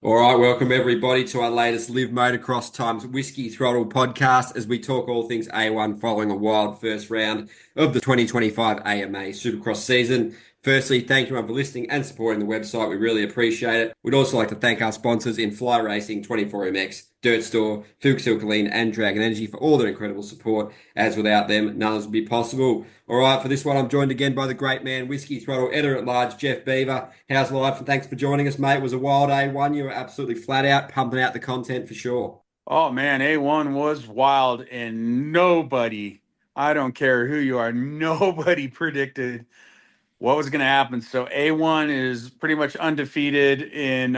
All right, welcome everybody to our latest Live Motocross times Whiskey Throttle podcast as we talk all things A1 following a wild first round of the 2025 AMA Supercross season. Firstly, thank you everyone for listening and supporting the website. We really appreciate it. We'd also like to thank our sponsors in Fly Racing, 24MX, Dirt Store, Fuchs Silkaline, and Dragon Energy for all their incredible support, as without them, none of this would be possible. All right, for this one, I'm joined again by the great man, Whiskey Throttle Editor at Large, Jeff Beaver. How's life? And thanks for joining us, mate. It was a wild A1. You were absolutely flat out pumping out the content for sure. Oh man, A1 was wild and I don't care who you are, nobody predicted what was going to happen. So A1 is pretty much undefeated in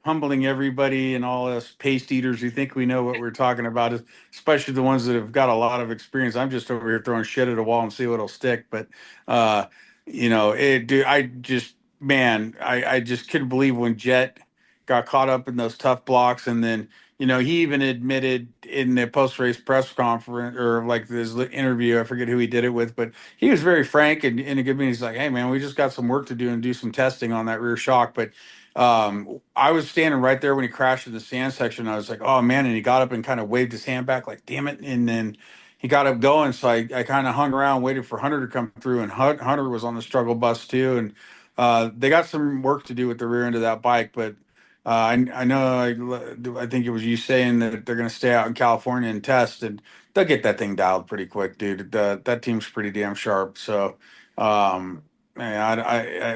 humbling everybody and all us paste eaters who think we know what we're talking about, especially the ones that have got a lot of experience. I'm just over here throwing shit at a wall and see what'll stick. But, uh, dude, I just couldn't believe when Jet got caught up in those tough blocks. And then, he even admitted in the post race press conference or like this interview, I forget who he did it with, but he was very frank and in a good meeting. He's like, "Hey, man, we just got some work to do and do some testing on that rear shock." But I was standing right there when he crashed in the sand section. I was like, "Oh man!" And he got up and kind of waved his hand back, like, "Damn it!" And then he got up going. So I kind of hung around, waited for Hunter to come through, and Hunter was on the struggle bus too. And they got some work to do with the rear end of that bike, but. I know. I think it was you saying that they're going to stay out in California and test, and they'll get that thing dialed pretty quick, dude. That team's pretty damn sharp. So, man,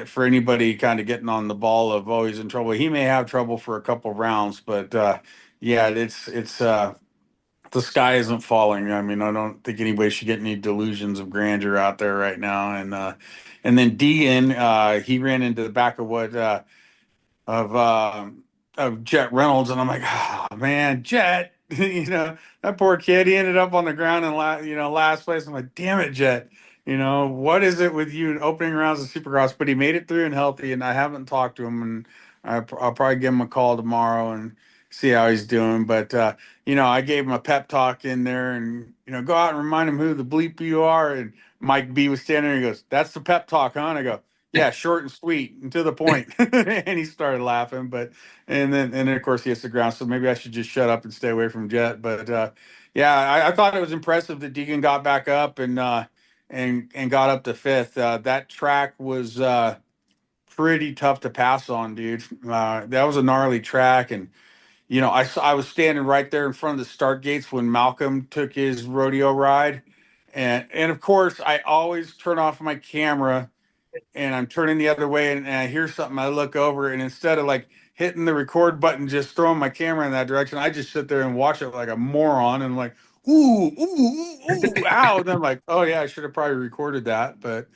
for anybody kind of getting on the ball of oh he's in trouble, he may have trouble for a couple rounds, but yeah, it's the sky isn't falling. I mean, I don't think anybody should get any delusions of grandeur out there right now. And then Dean, he ran into the back of what. Of Jet Reynolds, and I'm like, oh man, Jet, that poor kid. He ended up on the ground in last place. I'm like, damn it, Jet. What is it with you in opening rounds of Supercross? But he made it through and healthy, and I haven't talked to him, and I'll probably give him a call tomorrow and see how he's doing. But I gave him a pep talk in there, and go out and remind him who the bleep you are. And Mike B was standing there. He goes, "That's the pep talk, huh?" And I go, yeah, short and sweet and to the point. And he started laughing, and then of course he hits the ground. So maybe I should just shut up and stay away from Jet. But yeah, I thought it was impressive that Deegan got back up and got up to fifth. That track was pretty tough to pass on, dude. That was a gnarly track, and I was standing right there in front of the start gates when Malcolm took his rodeo ride, and of course I always turn off my camera and I'm turning the other way and I hear something. I look over and instead of like hitting the record button, just throwing my camera in that direction, I just sit there and watch it like a moron and I'm like, ooh, ooh, ooh, ooh, ow. And I'm like, oh yeah, I should have probably recorded that. But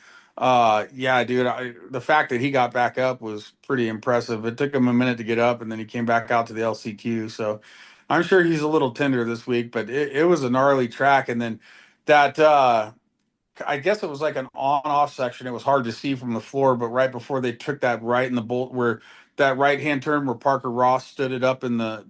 yeah, dude, the fact that he got back up was pretty impressive. It took him a minute to get up and then he came back out to the LCQ. So I'm sure he's a little tender this week, but it was a gnarly track. And then that I guess it was like an on-off section. It was hard to see from the floor, but right before they took that right in the bolt where that right-hand turn where Parker Ross stood it up in the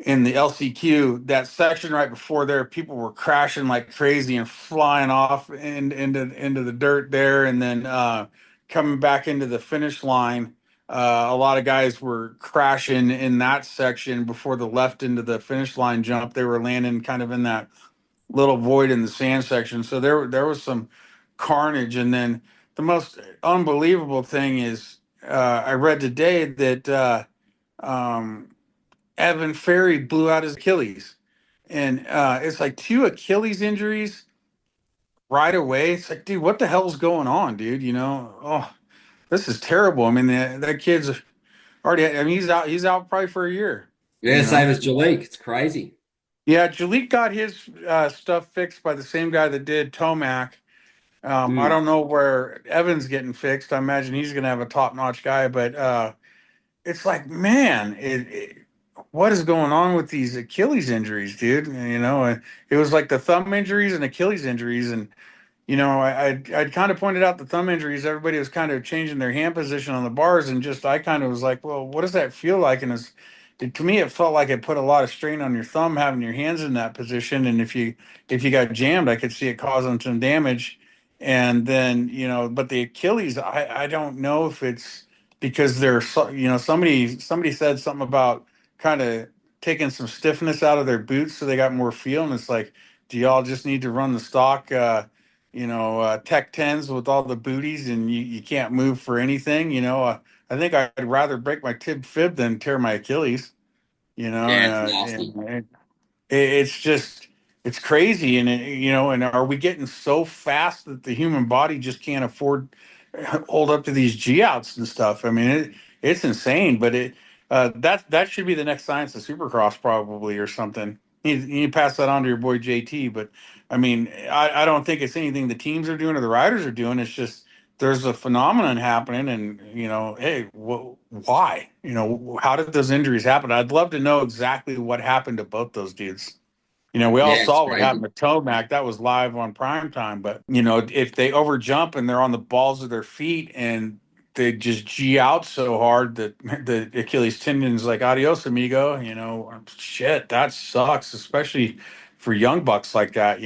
LCQ, that section right before there, people were crashing like crazy and flying off into the dirt there, and then coming back into the finish line. A lot of guys were crashing in that section before the left into the finish line jump. They were landing kind of in that little void in the sand section. So there was some carnage. And then the most unbelievable thing is I read today that um, Evan Ferry blew out his Achilles. And it's like two Achilles injuries right away. It's like, dude, what the hell's going on, dude? Oh, this is terrible. I mean, that kid's already, I mean, he's out probably for a year, Yeah, you same know? as Jalik. It's crazy. Yeah, Jalik got his stuff fixed by the same guy that did Tomac. I Mm. don't know where Evan's getting fixed. I imagine he's going to have a top-notch guy, but it's like, man, what is going on with these Achilles injuries, dude? And it was like the thumb injuries and Achilles injuries, and I'd kind of pointed out the thumb injuries. Everybody was kind of changing their hand position on the bars, and just I kind of was like, well, what does that feel like? And to me, it felt like it put a lot of strain on your thumb having your hands in that position, and if you got jammed, I could see it causing some damage. And then but the Achilles, I don't know if it's because somebody said something about kind of taking some stiffness out of their boots so they got more feel, and it's like, do y'all just need to run the stock Tech 10s with all the booties and you can't move for anything? I think I'd rather break my tib fib than tear my Achilles. Yeah, it's nasty. And it's just it's crazy, and are we getting so fast that the human body just can't afford hold up to these G outs and stuff? I mean, it's insane, but that should be the next science of Supercross probably or something. You pass that on to your boy JT, but I mean, I don't think it's anything the teams are doing or the riders are doing. It's just there's a phenomenon happening, and hey, why? How did those injuries happen? I'd love to know exactly what happened to both those dudes. We all Yeah, it's saw what crazy. happened to Tomac. That was live on prime time. But if they overjump and they're on the balls of their feet and they just G out so hard that the Achilles tendon's like adios amigo, shit, that sucks, especially for young bucks like that.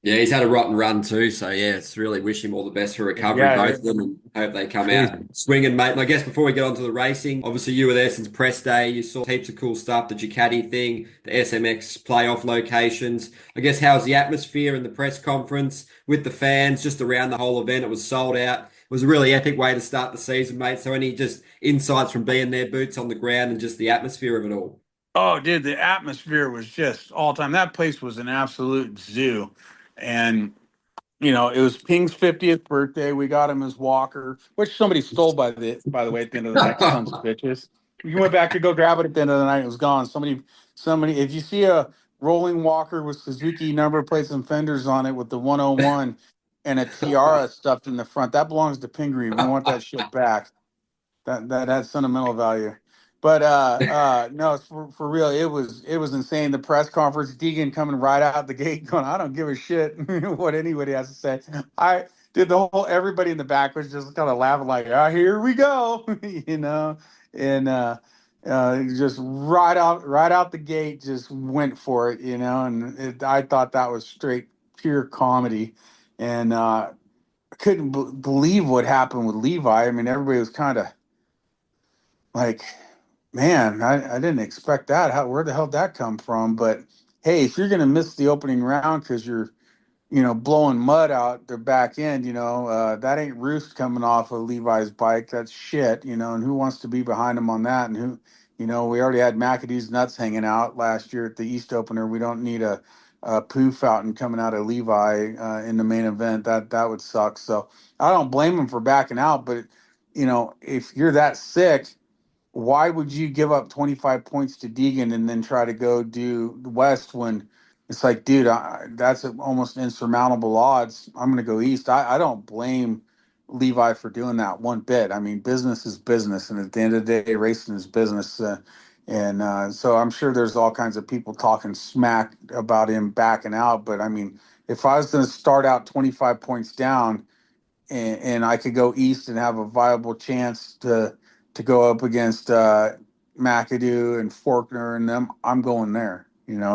Yeah, he's had a rotten run too, so yeah, it's really wish him all the best for recovery, Yeah, both of them, and hope they come out crazy. swinging, mate. And I guess before we get on to the racing, obviously you were there since press day. You saw heaps of cool stuff, the Ducati thing, the SMX playoff locations. I guess how's the atmosphere in the press conference with the fans just around the whole event? It was sold out. It was a really epic way to start the season, mate. So any just insights from being there, boots on the ground, and just the atmosphere of it all? Oh, dude, the atmosphere was just all time. That place was an absolute zoo. And it was Ping's 50th birthday. We got him his walker, which somebody stole by the way at the end of the night, sons of bitches. We went back to go grab it at the end of the night. It was gone. Somebody, if you see a rolling walker with Suzuki number plates and fenders on it with the 101 and a tiara stuffed in the front, that belongs to Pingree. We want that shit back. That has sentimental value. But no, for real, it was insane. The press conference, Deegan coming right out the gate, going, I don't give a shit what anybody has to say. I did the whole everybody in the back was just kind of laughing like, here we go, and just right out the gate, just went for it, and I thought that was straight pure comedy, and I couldn't believe what happened with Levi. I mean, everybody was kind of like, man, I didn't expect that. Where the hell did that come from? But hey, if you're gonna miss the opening round because you're, blowing mud out their back end, that ain't Roost coming off of Levi's bike. That's shit, and who wants to be behind him on that? And who, we already had McAdee's nuts hanging out last year at the East opener. We don't need a poo fountain coming out of Levi in the main event. That would suck. So I don't blame him for backing out, but if you're that sick, why would you give up 25 points to Deegan and then try to go do the West when it's like, dude, that's almost insurmountable odds. I'm going to go East. I don't blame Levi for doing that one bit. I mean, business is business. And at the end of the day, racing is business. And so I'm sure there's all kinds of people talking smack about him backing out. But I mean, if I was going to start out 25 points down, and I could go east and have a viable chance to go up against McAdoo and Faulkner and them, I'm going there.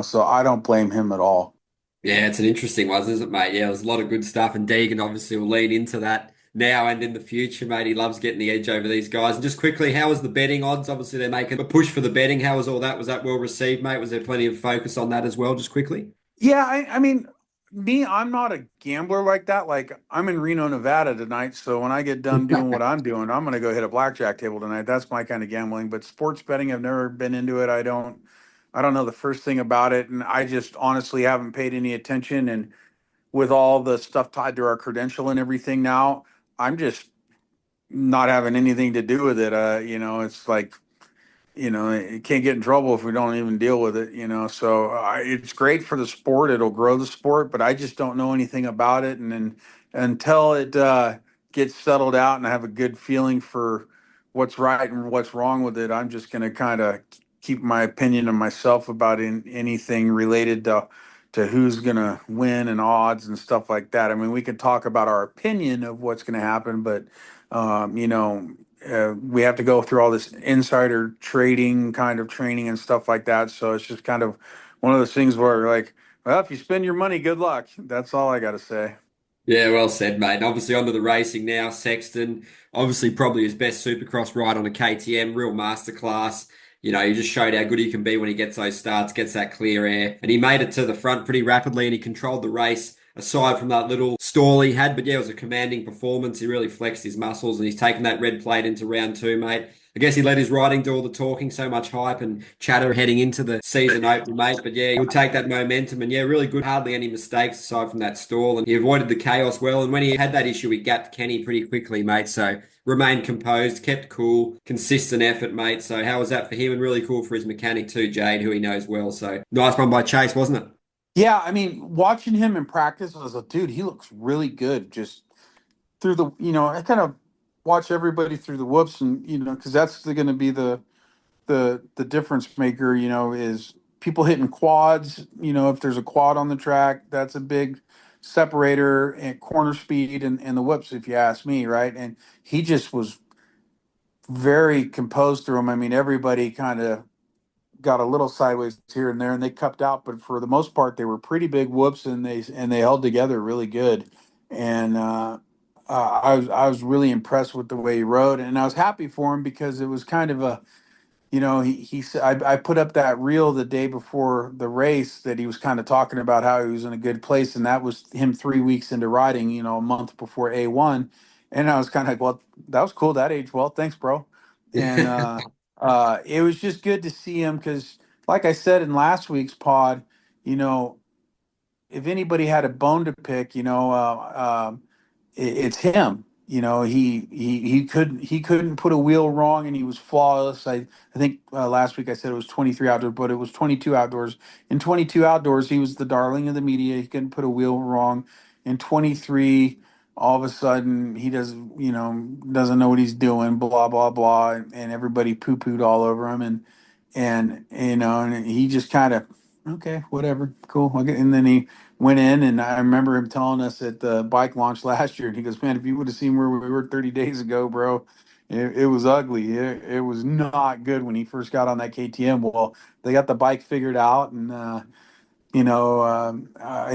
So I don't blame him at all. Yeah, it's an interesting one, isn't it, mate? Yeah, there's a lot of good stuff, and Deegan obviously will lean into that now and in the future, mate. He loves getting the edge over these guys. And just quickly, how was the betting odds? Obviously, they're making a push for the betting. How was all that? Was that well received, mate? Was there plenty of focus on that as well? Just quickly. Yeah, I mean, I'm not a gambler like that. Like, I'm in Reno, Nevada tonight, so when I get done doing what I'm doing, I'm gonna go hit a blackjack table tonight. That's my kind of gambling. But sports betting, I've never been into it. I don't know the first thing about it, and I just honestly haven't paid any attention. And with all the stuff tied to our credential and everything now, I'm just not having anything to do with it. It's like, it can't get in trouble if we don't even deal with it, So it's great for the sport. It'll grow the sport, but I just don't know anything about it. And then until it gets settled out and I have a good feeling for what's right and what's wrong with it, I'm just going to kind of keep my opinion of myself about anything related to who's going to win and odds and stuff like that. I mean, we can talk about our opinion of what's going to happen, but we have to go through all this insider trading kind of training and stuff like that. So it's just kind of one of those things where, like, well, if you spend your money, good luck. That's all I got to say. Yeah, well said, mate. And obviously onto the racing now. Sexton, obviously probably his best Supercross ride on a KTM, real masterclass. He just showed how good he can be when he gets those starts, gets that clear air, and he made it to the front pretty rapidly, and he controlled the race. Aside from that little stall he had, but yeah, it was a commanding performance. He really flexed his muscles, and he's taken that red plate into round two, mate. I guess he let his riding do all the talking, so much hype and chatter heading into the season open, mate. But yeah, he'll take that momentum and yeah, really good. Hardly any mistakes aside from that stall. And he avoided the chaos well. And when he had that issue, he gapped Kenny pretty quickly, mate. So remained composed, kept cool, consistent effort, mate. So how was that for him? And really cool for his mechanic too, Jade, who he knows well. So nice one by Chase, wasn't it? Yeah, I mean, watching him in practice, I was like, dude, he looks really good. Just through the, I kind of watch everybody through the whoops, and because that's going to be the difference maker. Is people hitting quads. If there's a quad on the track, that's a big separator and corner speed and the whoops, if you ask me, right? And he just was very composed through them. I mean, everybody kind of got a little sideways here and there, and they cupped out, but for the most part, they were pretty big whoops, and they held together really good. And I was really impressed with the way he rode, and I was happy for him because it was kind of a he said I put up that reel the day before the race that he was kind of talking about how he was in a good place, and that was him 3 weeks into riding, a month before A1, and I was kind of like, well, that was cool, that age well, thanks, bro. And it was just good to see him because, like I said in last week's pod, you know, if anybody had a bone to pick, it's him. He couldn't put a wheel wrong, and he was flawless. I think last week I said it was 23 outdoors, but it was 22 outdoors. In 22 outdoors, he was the darling of the media. He couldn't put a wheel wrong. In 23, all of a sudden he doesn't know what he's doing. Blah blah blah, and everybody poo pooed all over him, and he just kind of okay, whatever, cool. Okay. And then he went in, and I remember him telling us at the bike launch last year, and he goes, "Man, if you would have seen where we were 30 days ago, bro, it was ugly. It was not good when he first got on that KTM." Well, they got the bike figured out, and I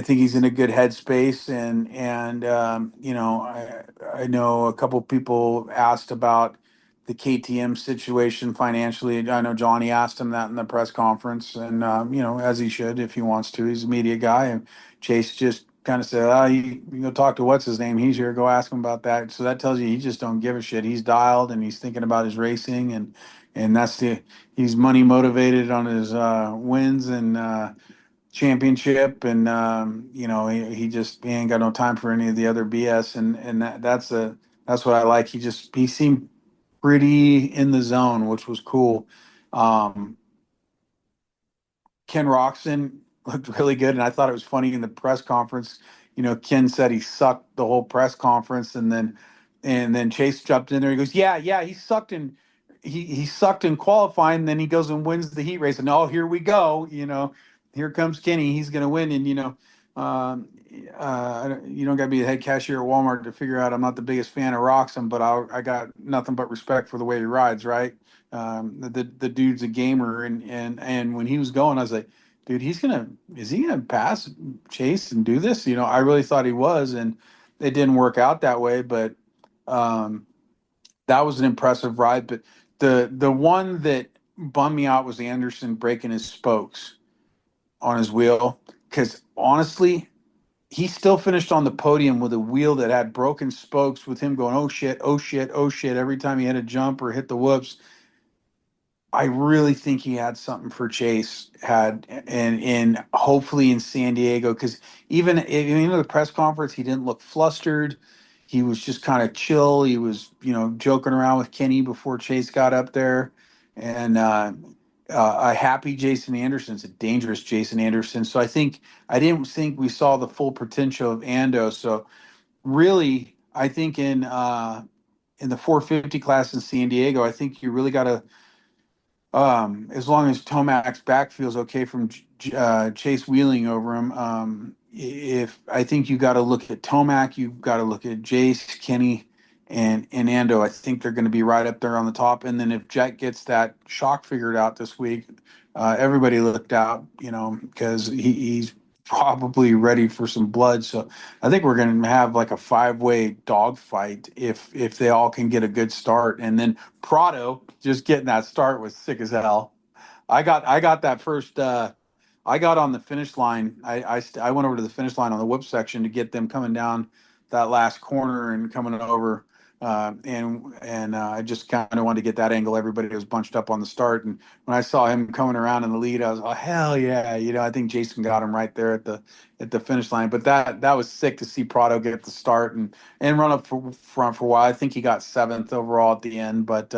think he's in a good headspace, and I know a couple people asked about the KTM situation financially. I know Johnny asked him that in the press conference, and as he should if he wants to. He's a media guy, and Chase just kind of said, "Oh, you go talk to what's his name? He's here. Go ask him about that." So that tells you he just don't give a shit. He's dialed, and he's thinking about his racing, and he's money motivated on his wins and championship, and he ain't got no time for any of the other BS, and that's what I like. He seemed pretty in the zone, which was cool. um Ken Roxon looked really good, and I thought it was funny in the press conference. Ken said he sucked the whole press conference, and then Chase jumped in there. He goes, "Yeah, yeah, he sucked in qualifying." Then he goes and wins the heat race, and oh, here we go. Here comes Kenny. He's going to win, and um, you don't got to be the head cashier at Walmart to figure out I'm not the biggest fan of Roxon, but I got nothing but respect for the way he rides. Right. The dude's a gamer, and when he was going, I was like, dude, is he gonna pass Chase and do this? I really thought he was, and it didn't work out that way. But um, that was an impressive ride. But the one that bummed me out was Anderson breaking his spokes on his wheel, because honestly, he still finished on the podium with a wheel that had broken spokes, with him going, oh shit, oh shit, oh shit, every time he had a jump or hit the whoops. I really think he had something for Chase had, and hopefully in San Diego, because even in the press conference he didn't look flustered. He was just kind of chill. He was joking around with Kenny before Chase got up there, and a happy Jason Anderson's a dangerous Jason Anderson. So I didn't think we saw the full potential of Ando. So really, I think in the 450 class in San Diego, I think you really got to, as long as Tomac's back feels okay from Chase wheeling over him. If I think you got to look at Tomac, you've got to look at Jace, Kenny, and Ando. I think they're going to be right up there on the top. And then if Jet gets that shock figured out this week, everybody looked out, because he's probably ready for some blood. So I think we're going to have like a five-way dogfight if they all can get a good start. And then Prado just getting that start was sick as hell. I got that first. I got on the finish line. I went over to the finish line on the whip section to get them coming down that last corner and coming over. I just kind of wanted to get that angle. Everybody was bunched up on the start, and when I saw him coming around in the lead, I was, oh hell yeah! I think Jason got him right there at the finish line. But that was sick to see Prado get the start and run up for front for a while. I think he got seventh overall at the end, but.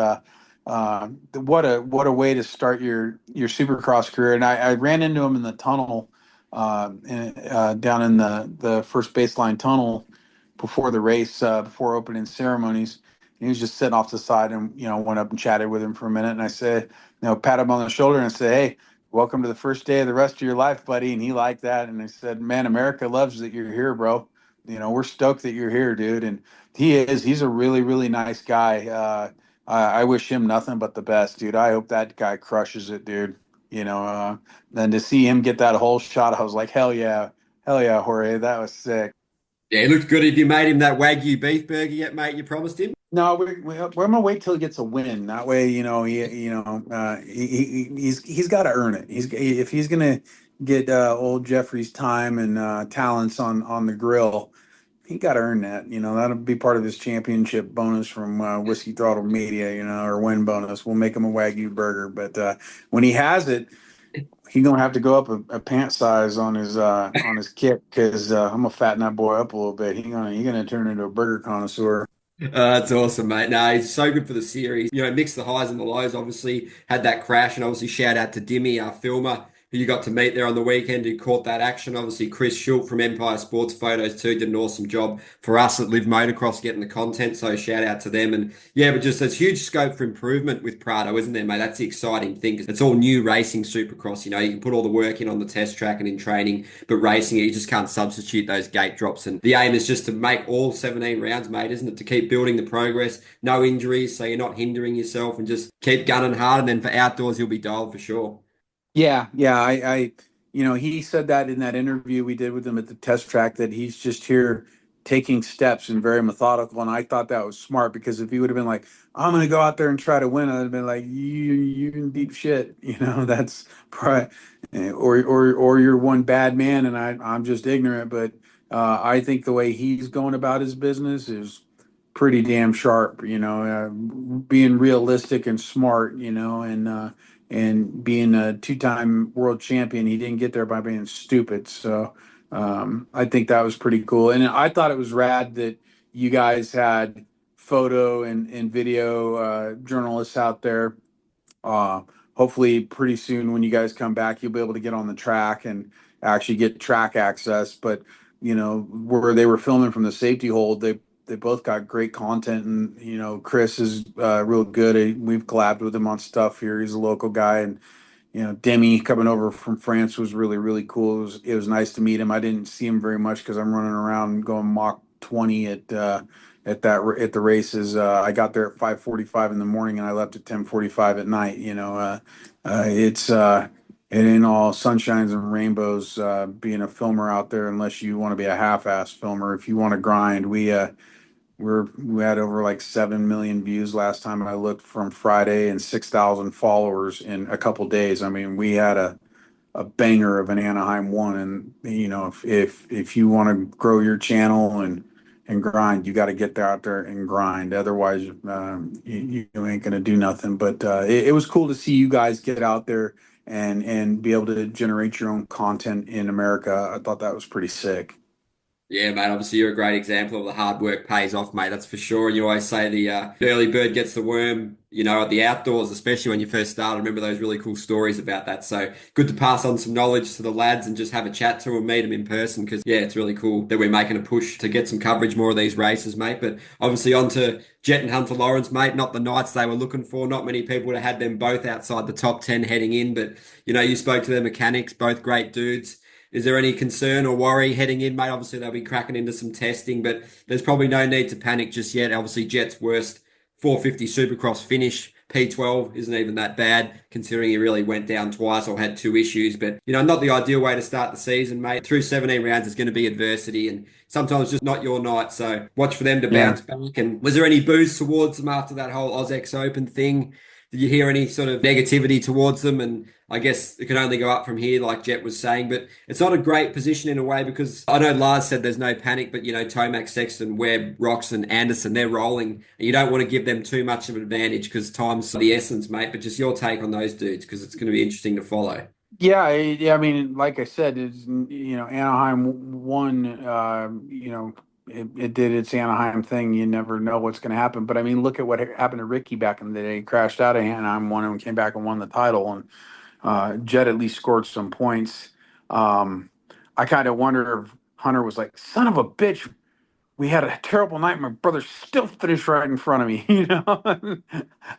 What a way to start your Supercross career. And I ran into him in the tunnel, down in the first baseline tunnel before the race, before opening ceremonies. And he was just sitting off the side, and went up and chatted with him for a minute. And I said, pat him on the shoulder and said, "Hey, welcome to the first day of the rest of your life, buddy." And he liked that. And I said, "Man, America loves that you're here, bro. We're stoked that you're here, dude." And he's a really, really nice guy. I wish him nothing but the best, dude. I hope that guy crushes it, dude. Then to see him get that whole shot, I was like, hell yeah, Jorge, that was sick. Yeah, he looked good. Have you made him that Wagyu beef burger yet, mate? You promised him? No, we're gonna wait till he gets a win. That way, he's got to earn it. If he's gonna get old Jeffrey's time and talents on the grill, he got to earn that. That'll be part of his championship bonus from Whiskey Throttle Media, or win bonus. We'll make him a Wagyu burger. But when he has it, he's gonna have to go up a pant size on his kit because I'm gonna fatten that boy up a little bit. He gonna turn into a burger connoisseur. That's awesome, mate. No, he's so good for the series. Mixed the highs and the lows, obviously. Had that crash, and obviously shout out to Dimmy, our filmer, who you got to meet there on the weekend, who caught that action. Obviously, Chris Schultz from Empire Sports Photos, too, did an awesome job for us at Live Motocross getting the content. So shout out to them. And yeah, but just there's huge scope for improvement with Prado, isn't there, mate? That's the exciting thing. 'Cause it's all new racing Supercross. You can put all the work in on the test track and in training, but racing it, you just can't substitute those gate drops. And the aim is just to make all 17 rounds, mate, isn't it? To keep building the progress, no injuries, so you're not hindering yourself, and just keep gunning hard. And then for outdoors, you'll be dialed for sure. Yeah. He said that in that interview we did with him at the test track that he's just here taking steps and very methodical. And I thought that was smart because if he would have been like, I'm going to go out there and try to win, I'd have been like, you in deep shit. That's probably, or you're one bad man and I'm just ignorant. But I think the way he's going about his business is pretty damn sharp, being realistic and smart, and being a two-time world champion, he didn't get there by being stupid. So I think that was pretty cool. And I thought it was rad that you guys had photo and video journalists out there. Uh, Hopefully, pretty soon when you guys come back, you'll be able to get on the track and actually get track access. But where they were filming from the safety hold, they both got great content, and Chris is real good. We've collabed with him on stuff here. He's a local guy, and Demi coming over from France was really really cool. It was nice to meet him. I didn't see him very much because I'm running around going Mach 20 at the races. I got there at 5:45 in the morning, and I left at 10:45 at night. It ain't all sunshines and rainbows being a filmer out there unless you want to be a half-ass filmer. If you want to grind, we had over like 7 million views last time I looked from Friday and 6,000 followers in a couple days. I mean, we had a banger of an Anaheim one, and if you want to grow your channel and grind, you got to get out there and grind. Otherwise, you ain't gonna do nothing. But it was cool to see you guys get out there and be able to generate your own content in America. I thought that was pretty sick. Yeah, mate. Obviously, you're a great example of the hard work pays off, mate. That's for sure. And you always say the early bird gets the worm. At the outdoors, especially when you first started. I remember those really cool stories about that. So good to pass on some knowledge to the lads and just have a chat to them, meet them in person. Because yeah, it's really cool that we're making a push to get some coverage more of these races, mate. But obviously on to Jet and Hunter Lawrence, mate. Not the nights they were looking for. Not many people would have had them both outside the top 10 heading in. But you spoke to their mechanics, both great dudes. Is there any concern or worry heading in, mate? Obviously, they'll be cracking into some testing, but there's probably no need to panic just yet. Obviously, Jet's worst 450 Supercross finish P12 isn't even that bad considering he really went down twice or had two issues. But, not the ideal way to start the season, mate. Through 17 rounds is going to be adversity and sometimes just not your night. So watch for them to Yeah. bounce back. And was there any boost towards them after that whole AusX Open thing? Did you hear any sort of negativity towards them? And I guess it can only go up from here, like Jet was saying. But it's not a great position in a way because I know Lars said there's no panic, but Tomac, Sexton, Webb, Roxon, Anderson, they're rolling. And you don't want to give them too much of an advantage because time's the essence, mate. But just your take on those dudes because it's going to be interesting to follow. Yeah, I mean, like I said, Anaheim won. It did its Anaheim thing. You never know what's going to happen. But I mean, look at what happened to Ricky back in the day. He crashed out of Anaheim, won and came back and won the title. And Jet at least scored some points. I kind of wonder if Hunter was like, "Son of a bitch, we had a terrible night. My brother still finished right in front of me."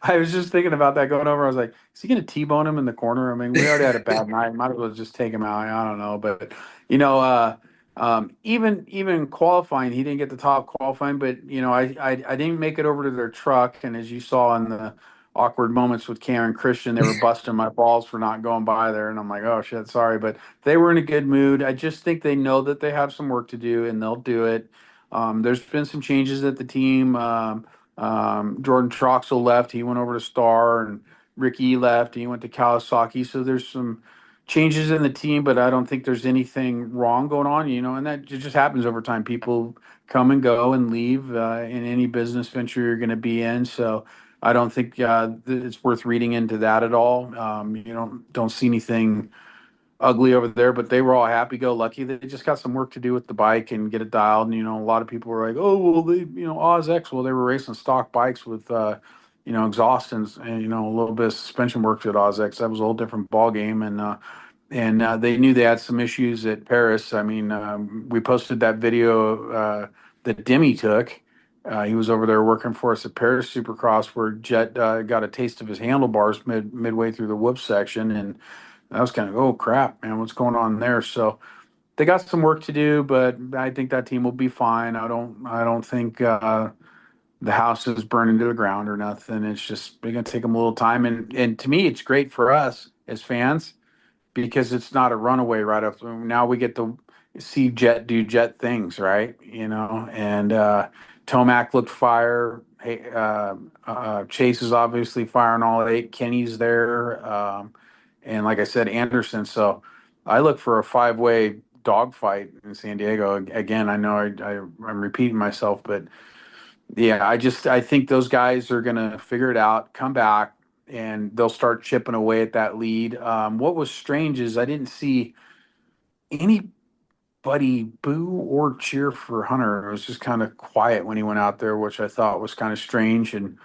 I was just thinking about that going over. I was like, is he going to T-bone him in the corner? I mean, we already had a bad night. Might as well just take him out. I don't know. But, even qualifying, he didn't get the top qualifying, but, I didn't make it over to their truck. And as you saw in the awkward moments with Cameron and Christian, they were busting my balls for not going by there. And I'm like, oh, shit, sorry. But they were in a good mood. I just think they know that they have some work to do and they'll do it. There's been some changes at the team. Jordan Troxel left. He went over to Star, and Ricky left. He went to Kawasaki. So there's some changes in the team, but I don't think there's anything wrong going on, and that just happens over time. People come and go and leave in any business venture you're going to be in. So I don't think it's worth reading into that at all. Don't see anything ugly over there, but they were all happy go lucky. They just got some work to do with the bike and get it dialed. And, a lot of people were like, oh, well, Oz X, well, they were racing stock bikes with, exhaust and, a little bit of suspension work at Oz X. That was a whole different ball game. And they knew they had some issues at Paris. I mean, we posted that video that Demi took. He was over there working for us at Paris Supercross, where Jet got a taste of his handlebars midway through the whoop section, and I was kind of, oh crap, man, what's going on there? So they got some work to do, but I think that team will be fine. I don't think the house is burning to the ground or nothing. It's just they're gonna take them a little time, and to me, it's great for us as fans because it's not a runaway right up. Now we get to see Jet do Jet things, right? And Tomac looked fire. Hey, Chase is obviously firing all eight. Kenny's there. And like I said, Anderson. So I look for a five-way dogfight in San Diego. Again, I know I'm repeating myself, but yeah, I think those guys are going to figure it out, come back, and they'll start chipping away at that lead. What was strange is I didn't see anybody boo or cheer for Hunter. It was just kind of quiet when he went out there, which I thought was kind of strange. And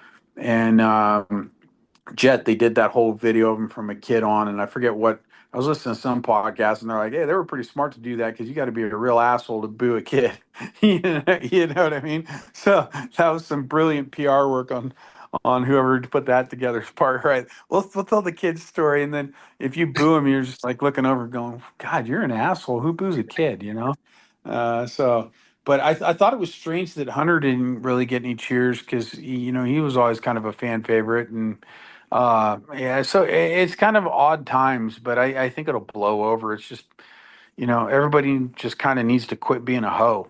Jet, they did that whole video of him from a kid on, and I forget what I was listening to some podcast, and they're like, "Hey, they were pretty smart to do that because you got to be a real asshole to boo a kid." You know what I mean? So that was some brilliant PR work on whoever put that together. Part right. We'll tell the kid's story, and then if you boo him, you're just like looking over, going, "God, you're an asshole. Who boos a kid?" So. But I thought it was strange that Hunter didn't really get any cheers because he was always kind of a fan favorite, and yeah, so it's kind of odd times, but I think it'll blow over. It's just, everybody just kind of needs to quit being a hoe.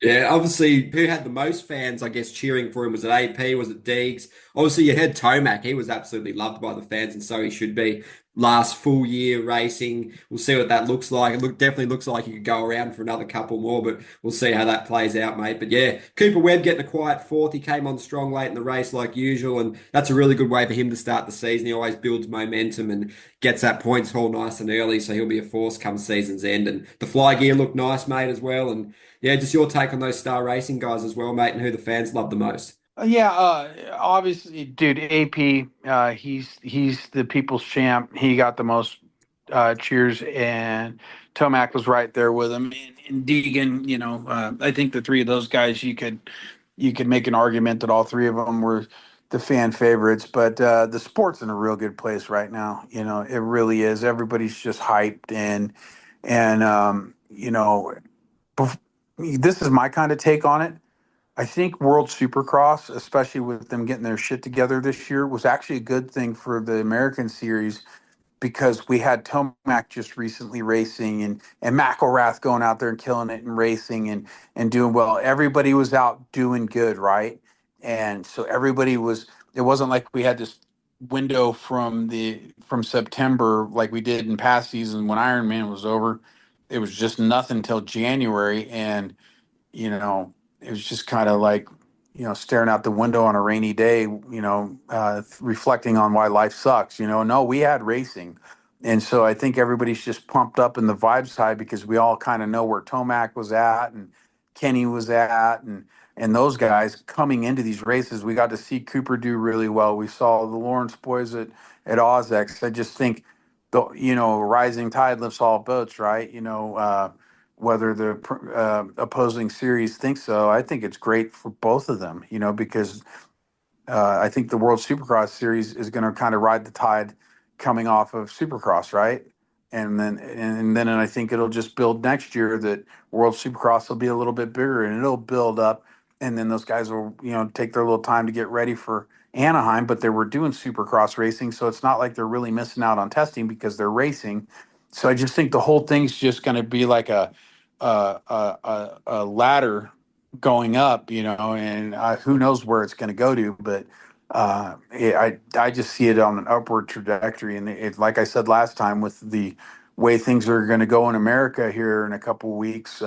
Yeah, obviously, who had the most fans, I guess, cheering for him? Was it AP? Was it Deegs? Obviously, you had Tomac. He was absolutely loved by the fans, and so he should be. Last full year racing, we'll see what that looks like. Definitely looks like he could go around for another couple more, but we'll see how that plays out, mate. But yeah, Cooper Webb getting a quiet fourth. He came on strong late in the race like usual, and that's a really good way for him to start the season. He always builds momentum and gets that points haul nice and early, so he'll be a force come season's end. And the fly gear looked nice, mate, as well. And yeah, just your take on those star racing guys as well, mate, and who the fans love the most. Yeah, obviously, dude, AP, he's the people's champ. He got the most cheers, and Tomac was right there with him. And Deegan, I think the three of those guys, you could make an argument that all three of them were the fan favorites. But the sport's in a real good place right now. It really is. Everybody's just hyped, and this is my kind of take on it. I think World Supercross, especially with them getting their shit together this year, was actually a good thing for the American series because we had Tomac just recently racing and McElrath going out there and killing it and racing and doing well. Everybody was out doing good, right? And so everybody was. It wasn't like we had this window from September like we did in past seasons when Iron Man was over. It was just nothing until January, and it was just kind of like, staring out the window on a rainy day, reflecting on why life sucks. No, we had racing. And so I think everybody's just pumped up in the vibes high because we all kind of know where Tomac was at and Kenny was at and those guys coming into these races. We got to see Cooper do really well. We saw the Lawrence boys at Ozex. I just think rising tide lifts all boats, right? Whether the opposing series thinks so. I think it's great for both of them, because I think the World Supercross series is going to kind of ride the tide coming off of Supercross, right? And then I think it'll just build next year that World Supercross will be a little bit bigger and it'll build up, and then those guys will take their little time to get ready for Anaheim, but they were doing Supercross racing, so it's not like they're really missing out on testing because they're racing. So I just think the whole thing's just going to be like a ladder going up, and who knows where it's going to go to, but I just see it on an upward trajectory, and like I said last time, with the way things are going to go in America here in a couple of weeks.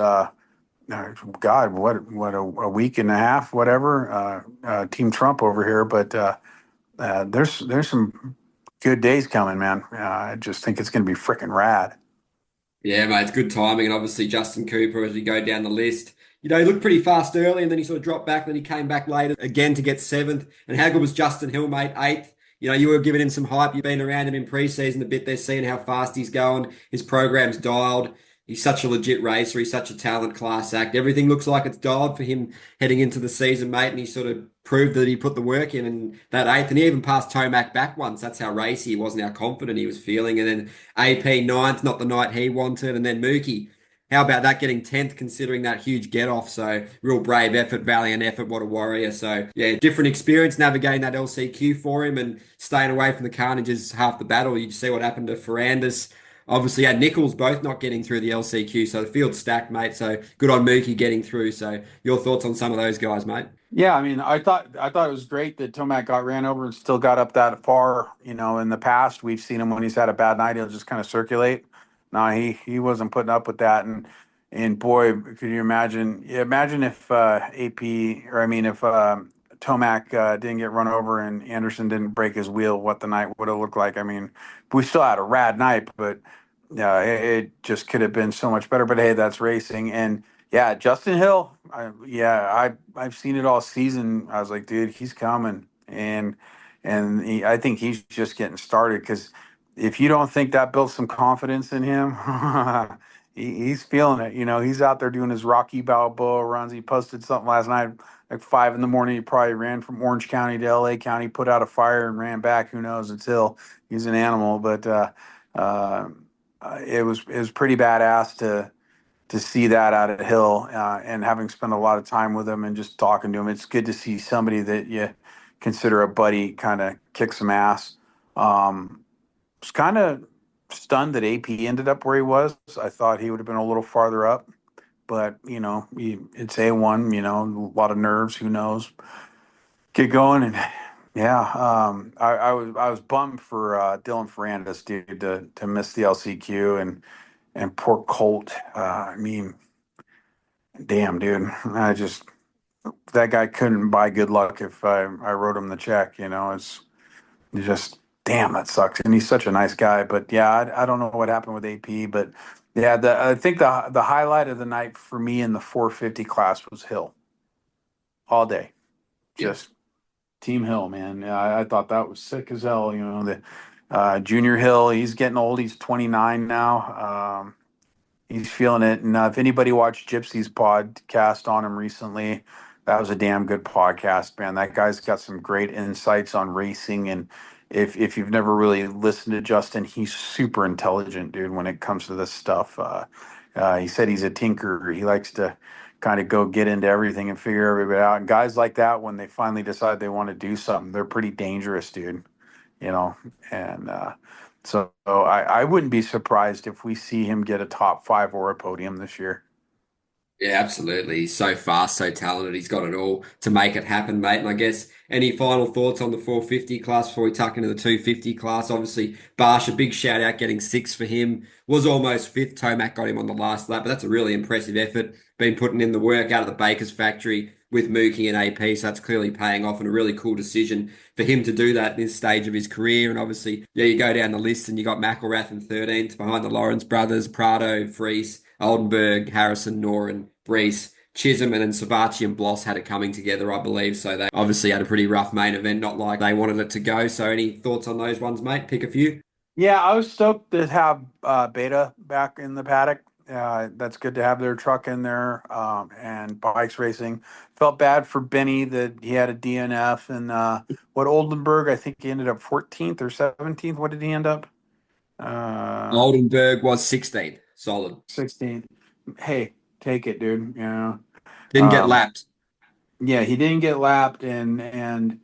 God, what a week and a half, whatever. Team Trump over here, but there's some good days coming, man. I just think it's going to be freaking rad. Yeah, mate, it's good timing. And obviously, Justin Cooper, as we go down the list, he looked pretty fast early and then he sort of dropped back. Then he came back later again to get seventh. And how good was Justin Hill, mate? Eighth. You were giving him some hype. You've been around him in preseason a bit there, seeing how fast he's going. His program's dialed. He's such a legit racer. He's such a talent class act. Everything looks like it's dialed for him heading into the season, mate. And he sort of proved that he put the work in and that eighth. And he even passed Tomac back once. That's how racy he was and how confident he was feeling. And then AP ninth, not the night he wanted. And then Mookie, how about that getting 10th considering that huge get off? So real brave effort, valiant effort. What a warrior. So yeah, different experience navigating that LCQ for him and staying away from the carnage is half the battle. You see what happened to Ferrandis. Obviously, had Nichols both not getting through the LCQ. So the field's stacked, mate. So good on Mookie getting through. So your thoughts on some of those guys, mate? Yeah, I mean, I thought it was great that Tomac got ran over and still got up that far. In the past, we've seen him when he's had a bad night, he'll just kind of circulate. No, he wasn't putting up with that, and boy, could you imagine? Imagine if AP, or I mean, if Tomac didn't get run over and Anderson didn't break his wheel, what the night would have looked like. I mean, we still had a rad night, but it just could have been so much better. But hey, that's racing, and yeah, Justin Hill. I've seen it all season. I was like, dude, he's coming, and I think he's just getting started because if you don't think that built some confidence in him, he's feeling it. He's out there doing his Rocky Balboa runs. He posted something last night, like 5 in the morning. He probably ran from Orange County to LA County, put out a fire, and ran back. Who knows? Until he's an animal, but uh, it was pretty badass to see that out of Hill, and having spent a lot of time with him and just talking to him. It's good to see somebody that you consider a buddy kind of kick some ass. Was kind of stunned that AP ended up where he was. I thought he would have been a little farther up, but it's A1. A lot of nerves. Who knows? Get going, and yeah, I was bummed for Dylan Ferrandis, dude, to miss the LCQ, and poor Colt. I mean, damn, dude. That guy couldn't buy good luck if I wrote him the check. It's just, damn, that sucks. And he's such a nice guy. But yeah, I don't know what happened with AP, but yeah, I think the highlight of the night for me in the 450 class was Hill all day. Just Team Hill, man. Yeah, I thought that was sick as hell. The Junior Hill, he's getting old. He's 29 now. He's feeling it. And if anybody watched Gypsy's podcast on him recently, that was a damn good podcast, man. That guy's got some great insights on racing. And if you've never really listened to Justin, he's super intelligent, dude, when it comes to this stuff. He said he's a tinker. He likes to kind of go get into everything and figure everybody out. And guys like that, when they finally decide they want to do something, they're pretty dangerous, dude. You know, and so I wouldn't be surprised if we see him get a top five or a podium this year. Yeah, absolutely. He's so fast, so talented. He's got it all to make it happen, mate. And I guess any final thoughts on the 450 class before we tuck into the 250 class? Obviously, Barsh, a big shout out getting sixth for him. Was almost fifth. Tomac got him on the last lap, but that's a really impressive effort. Been putting in the work out of the Baker's factory with Mookie and AP, so that's clearly paying off and a really cool decision for him to do that in this stage of his career. And obviously, yeah, you go down the list and you got McElrath in 13th behind the Lawrence brothers, Prado, Freese, Oldenburg, Harrison, Noren, Brees, Chisholm, and then Savachi and Bloss had it coming together, I believe. So they obviously had a pretty rough main event, not like they wanted it to go. So any thoughts on those ones, mate? Pick a few. Yeah, I was stoked to have Beta back in the paddock. That's good to have their truck in there and bikes racing. Felt bad for Benny that he had a DNF and what Oldenburg, I think he ended up 14th or 17th. What did he end up? Oldenburg was 16th. Solid. 16th. Hey, take it, dude. You know, Didn't get um, lapped. yeah, he didn't get lapped, and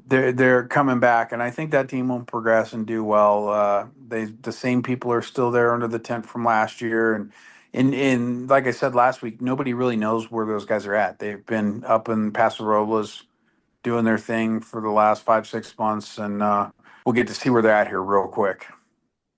they're coming back, and I think that team will progress and do well. The same people are still there under the tent from last year, and like I said last week, nobody really knows where those guys are at. They've been up in Paso Robles doing their thing for the last 5 6 months, and we'll get to see where they're at here real quick.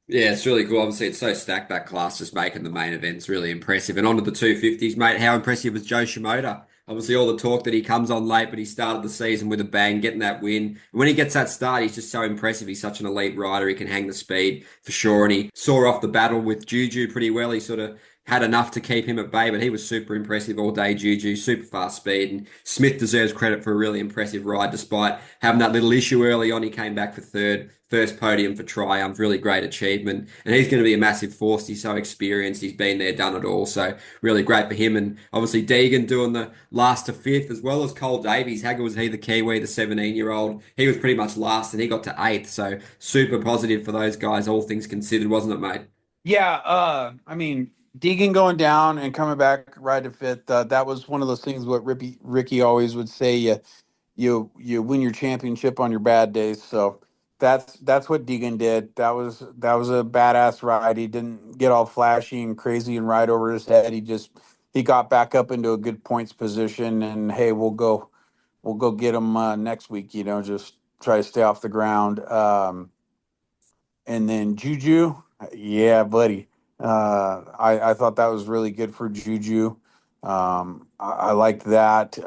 Yeah, it's really cool. Obviously, it's so stacked that class, just making the main events really impressive. And on to the 250s, mate. How impressive was Joe Shimoda? Obviously, all the talk that he comes on late, but he started the season with a bang, getting that win. And when he gets that start, he's just so impressive. He's such an elite rider. He can hang the speed for sure. And he saw off the battle with Juju pretty well. He sort of had enough to keep him at bay, but he was super impressive all day, Juju, super fast speed. And Smith deserves credit for a really impressive ride, despite having that little issue early on. He came back for third, first podium for Triumph, really great achievement. And he's going to be a massive force. He's so experienced. He's been there, done it all. So really great for him. And obviously Deegan doing the last to fifth, as well as Cole Davies. How good was he, the Kiwi, the 17-year-old? He was pretty much last and he got to eighth. So super positive for those guys, all things considered, wasn't it, mate? Yeah, I mean, Deegan going down and coming back right to fifth. That was one of those things what Ricky always would say. You win your championship on your bad days. So that's what Deegan did. That was a badass ride. He didn't get all flashy and crazy and ride over his head. He got back up into a good points position. And hey, we'll go get him next week. Just try to stay off the ground. And then Juju, yeah, buddy. I thought that was really good for Juju. I liked that.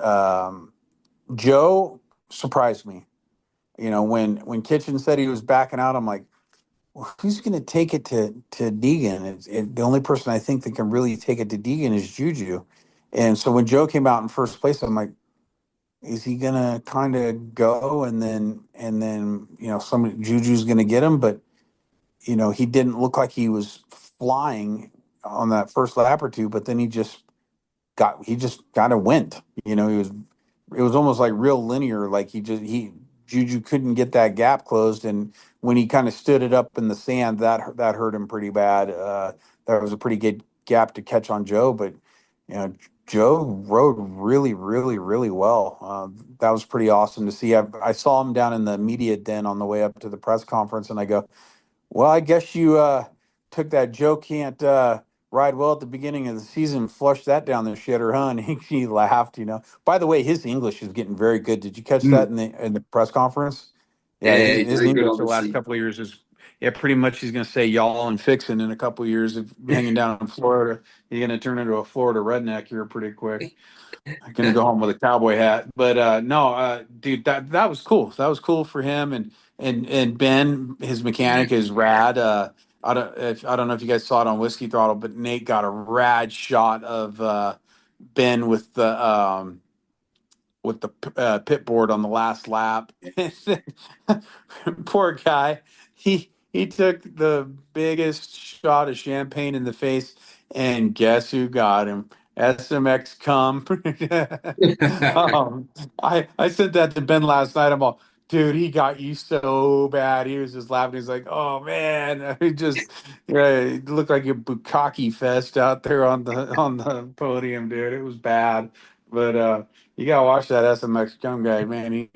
Joe surprised me. When Kitchen said he was backing out, I'm like, well, who's going to take it to Deegan? The only person I think that can really take it to Deegan is Juju. And so when Joe came out in first place, I'm like, is he gonna kind of go and then some Juju's gonna get him? But he didn't look like he was flying on that first lap or two, but then he just kind of went. It was almost like real linear, like he Juju couldn't get that gap closed, and when he kind of stood it up in the sand, that hurt him pretty bad. That was a pretty good gap to catch on Joe, but Joe rode really, really, really well. That was pretty awesome to see. I saw him down in the media den on the way up to the press conference, and I go, well, I guess you took that Joe can't ride well at the beginning of the season, flushed that down the shitter, huh? And he laughed. By the way, his English is getting very good. Did you catch that Mm. in the press conference? Yeah, Yeah, his very good, English the last obviously. couple of years is yeah, pretty much he's going to say y'all and fixing in a couple of years of hanging down in Florida. He's going to turn into a Florida redneck here pretty quick. I'm gonna go home with a cowboy hat. But no, dude, that was cool. That was cool for him and Ben, his Yeah. mechanic is rad. I don't know if you guys saw it on Whiskey Throttle, but Nate got a rad shot of Ben with the pit board on the last lap. Poor guy. He took the biggest shot of champagne in the face, and guess who got him? SMX come. I sent that to Ben last night. I'm all, Dude, he got you so bad. He was just laughing. He's like, "Oh man!" He just, yeah, it looked like a bukkake fest out there on the podium, dude. It was bad, but you gotta watch that SMX young guy, man.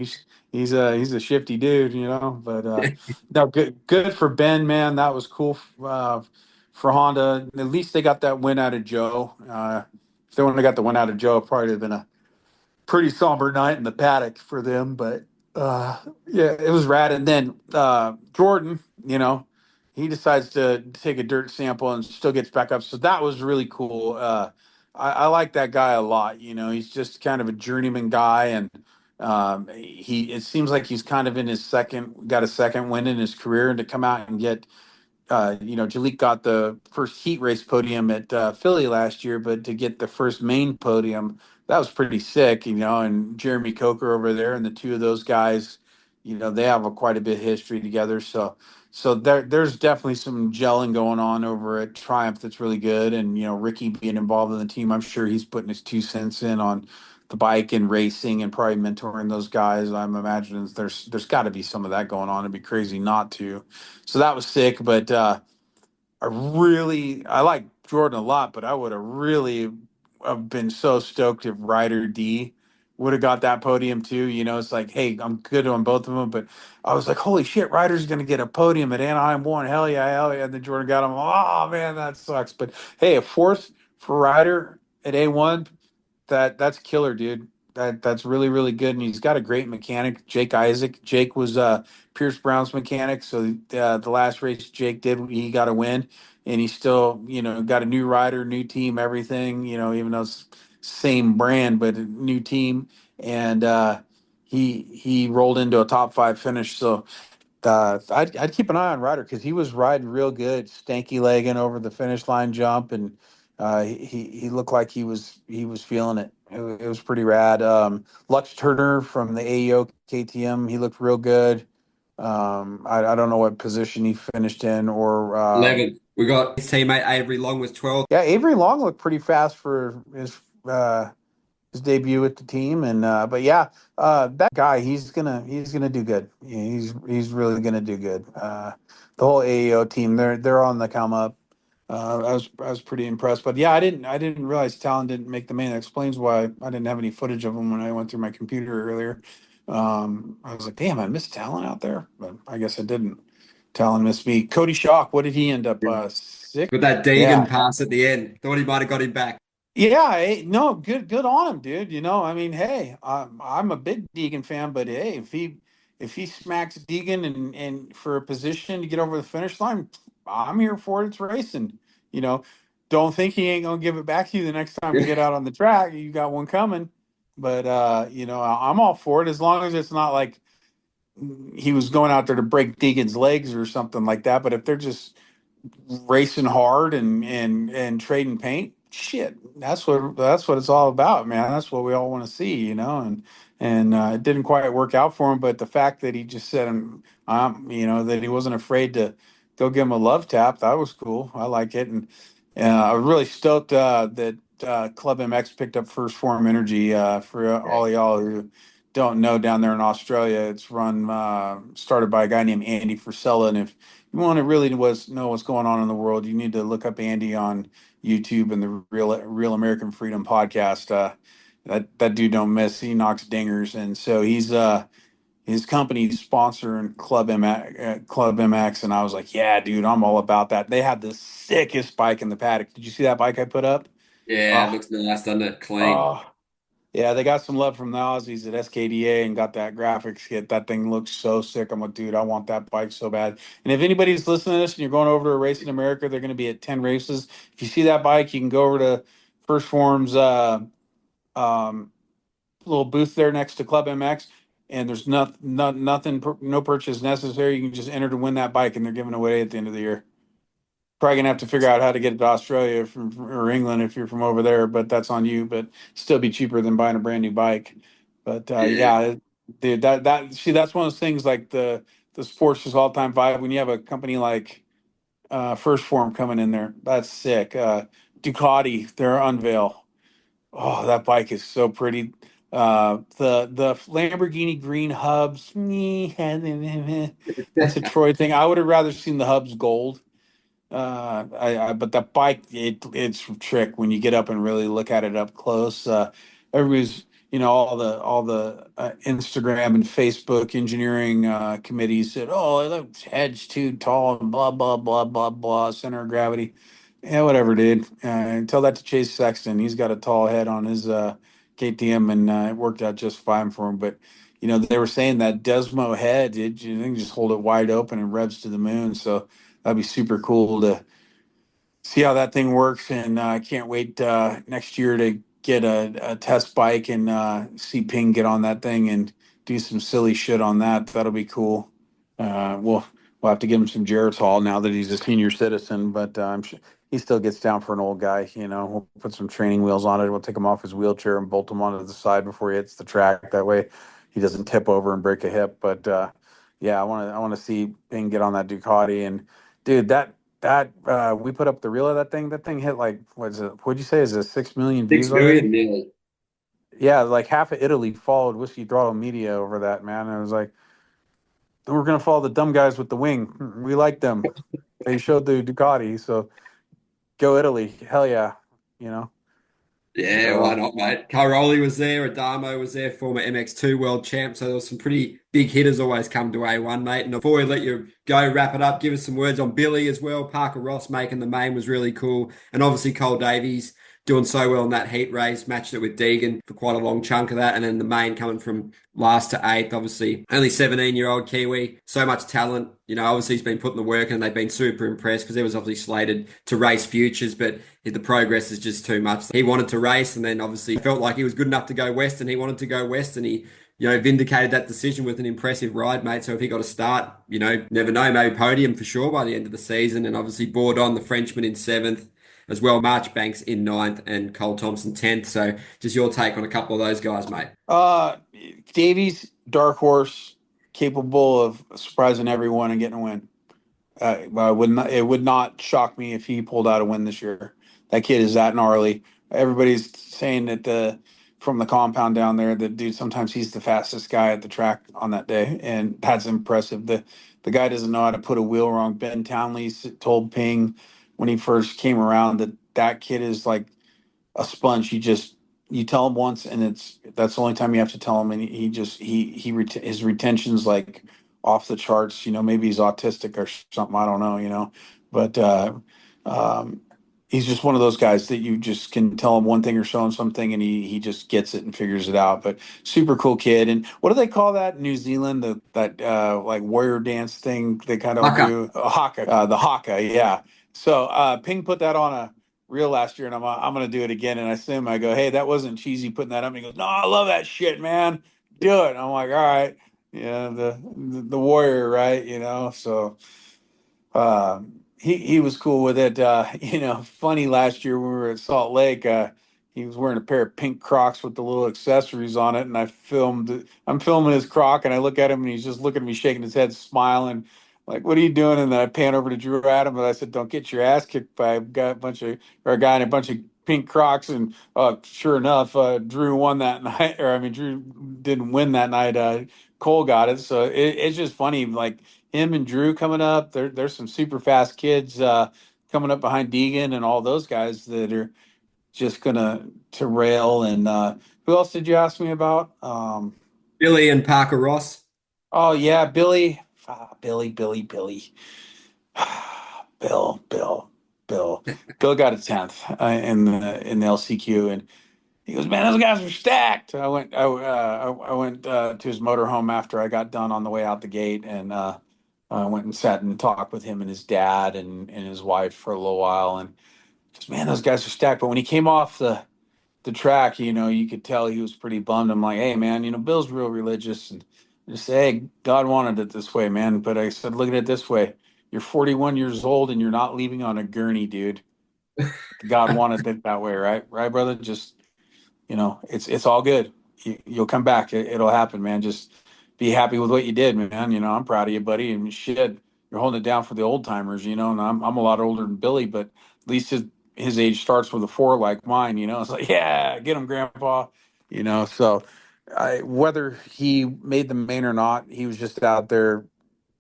He's a shifty dude, you know. But no, good for Ben, man. That was cool for Honda. At least they got that win out of Joe. If they wouldn't have got the win out of Joe, it probably would have been a pretty somber night in the paddock for them, but yeah, it was rad. And then Jordan, you know, he decides to take a dirt sample and still gets back up. So that was really cool. I like that guy a lot. You know, he's just kind of a journeyman guy, and he it seems like he's kind of in his got a second win in his career, and to come out and get Jalik got the first heat race podium at Philly last year, but to get the first main podium, that was pretty sick, you know. And Jeremy Coker over there, and the two of those guys, you know, they have quite a bit of history together. So there's definitely some gelling going on over at Triumph that's really good. And you know, Ricky being involved in the team, I'm sure he's putting his 2 cents in on the bike and racing and probably mentoring those guys. I'm imagining there's got to be some of that going on. It'd be crazy not to. So that was sick, but I like Jordan a lot, but I would have really have been so stoked if Ryder D would have got that podium too. You know, it's like, hey, I'm good on both of them, but I was like, holy shit, Ryder's going to get a podium at Anaheim one. Hell yeah, hell yeah. And then Jordan got him. Oh man, that sucks. But hey, a fourth for Ryder at A1, that's killer, dude. That's really really good, and he's got a great mechanic, Jake Isaac. Jake was Pierce Brown's mechanic, so the last race Jake did, he got a win, and he still got a new rider, new team, everything. You know, even though it's same brand but a new team, and he rolled into a top five finish. So I'd keep an eye on Ryder because he was riding real good, stanky legging over the finish line jump, and he looked like he was feeling it. It was pretty rad. Lux Turner from the AEO KTM, he looked real good. I don't know what position he finished in, or 11th. We got his teammate Avery Long was 12th. yeah, Avery Long looked pretty fast for his debut with the team, and but yeah, that guy, he's gonna do good. He's really gonna do good. The whole AEO team, they're on the come up. I was pretty impressed, but yeah, I didn't realize Talon didn't make the main. That explains why I didn't have any footage of him when I went through my computer earlier. I was like, damn, I missed Talon out there, but I guess I didn't. Talon missed me. Cody Shock, what did he end up? Sixth. With that Deegan Yeah, pass at the end. Thought he might have got him back. yeah, no, good on him, dude. You know, I mean, hey, I'm a big Deegan fan, but hey, if he smacks Deegan and for a position to get over the finish line, I'm here for it. It's racing. You know, don't think he ain't gonna give it back to you the next time you get out on the track. You got one coming, but I'm all for it as long as it's not like he was going out there to break Deegan's legs or something like that. But if they're just racing hard and trading paint, shit, that's what it's all about, man. That's what we all want to see, you know. And it didn't quite work out for him, but the fact that he just said that he wasn't afraid to go give him a love tap, that was cool. I like it. And I'm really stoked that Club MX picked up First Form Energy. For all y'all who don't know, down there in Australia, it's run started by a guy named Andy Frisella. And if you want to really know what's going on in the world, you need to look up Andy on YouTube and the Real American Freedom podcast. That dude don't miss. He knocks dingers, and so he's his company's sponsoring Club MX, and I was like, yeah, dude, I'm all about that. They had the sickest bike in the paddock. Did you see that bike I put up? Yeah, it Oh, looks nice, doesn't it? Clean. oh, yeah, they got some love from the Aussies at SKDA and got that graphics kit. That thing looks so sick. I'm like, dude, I want that bike so bad. And if anybody's listening to this and you're going over to a race in America, they're going to be at 10 races. If you see that bike, you can go over to First Form's um, little booth there next to Club MX. And there's nothing, no purchase necessary. You can just enter to win that bike, and they're giving away at the end of the year. Probably gonna have to figure out how to get it to Australia or England if you're from over there, but that's on you. But still be cheaper than buying a brand new bike. But Yeah. yeah, dude, that see, that's one of those things like the sports is all time vibe. When you have a company like First Form coming in there, that's sick. Ducati, their unveil. Oh, that bike is so pretty. The Lamborghini green hubs, that's a Troy thing. I would have rather seen the hubs gold. But the bike, it's a trick when you get up and really look at it up close. Everybody's, all the Instagram and Facebook engineering committees said, "Oh, the head's too tall and blah blah blah blah blah, center of gravity." Yeah, whatever, dude. Tell that to Chase Sexton. He's got a tall head on his KTM, and it worked out just fine for him. But they were saying that Desmo head, you can just hold it wide open and revs to the moon. So that'd be super cool to see how that thing works. And I can't wait next year to get a test bike and see Ping get on that thing and do some silly shit on that. That'll be cool. We'll have to give him some Geritol now that he's a senior citizen, but I'm sure he still gets down for an old guy. We'll put some training wheels on it. We'll take him off his wheelchair and bolt him onto the side before he hits the track. That way he doesn't tip over and break a hip. But yeah, I want to see Ping get on that Ducati. And dude, that we put up the reel of that thing. That thing hit like, what is it? What'd you say? Is it 6 million Six views already? million nearly. Yeah, like half of Italy followed Whiskey Throttle Media over that, man. And it was like, we're gonna follow the dumb guys with the wing. We like them. They showed the Ducati, so go Italy. Hell yeah, you know. Yeah, why So not, mate? Caroli was there, Adamo was there, former MX2 world champ. So there was some pretty big hitters always come to A1, mate. And before we let you go, wrap it up, give us some words on Billy as well. Parker Ross making the main was really cool. And obviously Cole Davies doing so well in that heat race, matched it with Deegan for quite a long chunk of that. And then the main coming from last to eighth, obviously only 17-year-old Kiwi, so much talent. Obviously he's been putting the work in and they've been super impressed because he was obviously slated to race futures, but the progress is just too much. He wanted to race and then obviously felt like he was good enough to go west and he wanted to go west and he vindicated that decision with an impressive ride, mate. So if he got a start, never know, maybe podium for sure by the end of the season. And obviously Bourdon, the Frenchman, in seventh as well. Marchbanks in ninth and Cole Thompson 10th. So just your take on a couple of those guys, mate. Davies, dark horse, capable of surprising everyone and getting a win. It would not shock me if he pulled out a win this year. That kid is that gnarly. Everybody's saying that from the compound down there, that dude, sometimes he's the fastest guy at the track on that day, and that's impressive. The guy doesn't know how to put a wheel wrong. Ben Townley told Ping when he first came around that kid is like a sponge. You tell him once, and that's the only time you have to tell him, and his retention's like off the charts. Maybe he's autistic or something. I don't know. But he's just one of those guys that you just can tell him one thing or show him something, and he just gets it and figures it out. But super cool kid. And what do they call that in New Zealand? That like warrior dance thing they kind of Haka. do. Haka, the haka, yeah. So Ping put that on a reel last year, and I'm gonna do it again. And I see him, I go, "Hey, that wasn't cheesy putting that up." And he goes, "No, I love that shit, man. Do it." And I'm like, "All right." The warrior, right? So he was cool with it. Funny, last year when we were at Salt Lake, he was wearing a pair of pink Crocs with the little accessories on it, and I'm filming his Croc, and I look at him, and he's just looking at me, shaking his head, smiling, like, "What are you doing?" And then I pan over to Drew Adam, and I said, "Don't get your ass kicked by a guy in a bunch of pink Crocs." And sure enough, Drew won that night, or I mean, Drew didn't win that night. Cole got it, so it's just funny, like him and Drew coming up. There's some super fast kids coming up behind Deegan and all those guys that are just gonna to rail. And who else did you ask me about? Billy and Parker Ross. Oh yeah, Billy. Bill got a 10th in the LCQ, and he goes, "Man, those guys are stacked." I went to his motorhome after I got done on the way out the gate, and I went and sat and talked with him and his dad and his wife for a little while, and just, man, those guys are stacked. But when he came off the track, you could tell he was pretty bummed. I'm like, "Hey, man, Bill's real religious, and just say, hey, God wanted it this way, man." But I said, "Look at it this way. You're 41 years old and you're not leaving on a gurney, dude. God wanted it that way, right? Right, brother? Just, it's all good. You'll come back. It'll happen, man. Just be happy with what you did, man. I'm proud of you, buddy. And shit, you're holding it down for the old timers, and I'm a lot older than Billy, but at least his age starts with a four like mine. It's like, yeah, get him, grandpa. So whether he made the main or not, he was just out there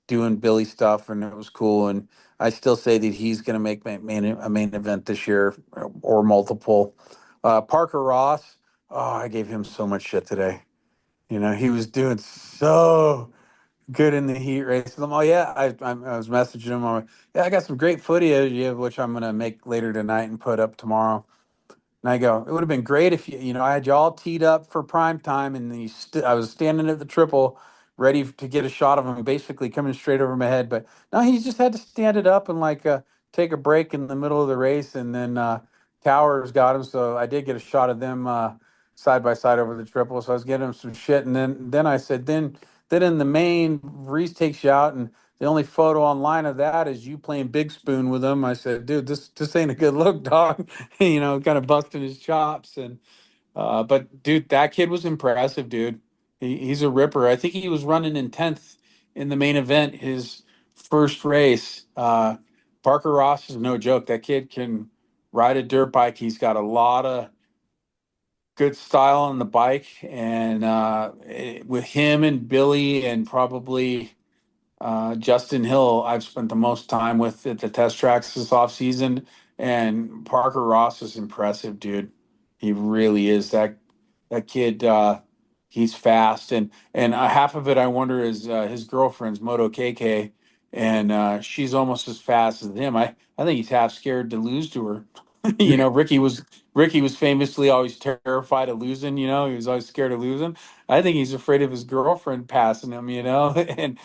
doing Billy stuff, and it was cool. And I still say that he's going to make a main event this year or multiple. Parker Ross, oh, I gave him so much shit today. He was doing so good in the heat race. I'm, oh yeah, I was messaging him. I'm like, yeah, I got some great footage, which I'm gonna make later tonight and put up tomorrow. And I go, it would have been great if I had you all teed up for prime time, and I was standing at the triple, ready to get a shot of him, basically coming straight over my head. But no, he just had to stand it up and take a break in the middle of the race, and then Towers got him, so I did get a shot of them side by side over the triple. So I was getting him some shit, and then I said, then in the main, Reese takes you out, and the only photo online of that is you playing Big Spoon with him. I said, dude, this ain't a good look, dog. Kind of busting his chops. And but dude, that kid was impressive, dude. He's a ripper. I think he was running in 10th in the main event, his first race. Parker Ross is no joke. That kid can ride a dirt bike. He's got a lot of good style on the bike, and with him and Billy and probably Justin Hill, I've spent the most time with at the test tracks this off season, and Parker Ross is impressive, dude. He really is. That kid. He's fast, and half of it I wonder is his girlfriend's Moto KK, and she's almost as fast as him. I think he's half scared to lose to her. Ricky was famously always terrified of losing. He was always scared of losing. I think he's afraid of his girlfriend passing him. And